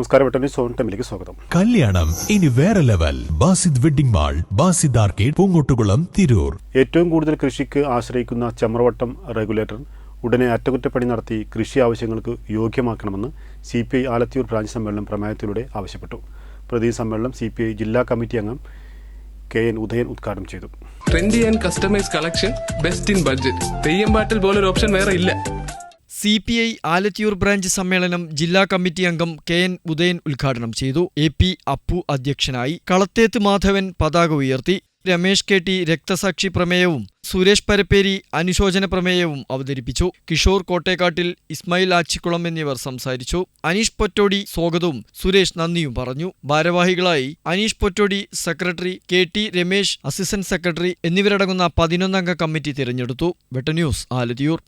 നമസ്കാരം, വെട്ടന്യൂസ് ഓൺ ടൈമിലേക്ക് സ്വാഗതം. കല്യാണം ഇനി വേറെ level. Basid wedding mall, Basid arcade, Poongottukulam, Tirur. ഏറ്റവും കൂടുതൽ കൃഷിക്ക് ആശ്രയിക്കുന്ന ചെമ്രവട്ടം റെഗുലേറ്റർ ഉടനെ അറ്റകുറ്റപ്പണി നടത്തി കൃഷി ആവശ്യങ്ങൾക്ക് യോഗ്യമാക്കണമെന്ന് CPI ആലത്തിയൂർ ബ്രാഞ്ച് സമ്മേളനം പ്രമേയത്തിലൂടെ ആവശ്യപ്പെട്ടു. പ്രതി സമ്മേളനം CPI ജില്ലാ കമ്മിറ്റി അംഗം KN ഉദയൻ ഉദ്ഘാടനം ചെയ്തു. Trendy and customise collection, best in budget. Theyyam പാട്ടിൽ പോലൊരു ഓപ്ഷൻ വേറെ ഇല്ല. CPI ആലത്തിയൂർ ബ്രാഞ്ച് സമ്മേളനം ജില്ലാ കമ്മിറ്റി അംഗം KN ഉദയൻ ഉദ്ഘാടനം ചെയ്തു. AP അപ്പു അധ്യക്ഷനായി. കളത്തേത്ത് മാധവൻ പതാക ഉയർത്തി. രമേശ് KT രക്തസാക്ഷി പ്രമേയവും സുരേഷ് പരപ്പേരി അനുശോചന പ്രമേയവും അവതരിപ്പിച്ചു. കിഷോർ കോട്ടേക്കാട്ടിൽ, ഇസ്മായിൽ ആച്ചിക്കുളം എന്നിവർ സംസാരിച്ചു. അനീഷ് പൊറ്റോടി സ്വാഗതവും സുരേഷ് നന്ദിയും പറഞ്ഞു. ഭാരവാഹികളായി Aneesh Pottodi, secretary KT Ramesh, assistant secretary എന്നിവരടങ്ങുന്ന 11 അംഗ കമ്മിറ്റി തിരഞ്ഞെടുത്തു. വെട്ടന്യൂസ് ആലത്തിയൂർ.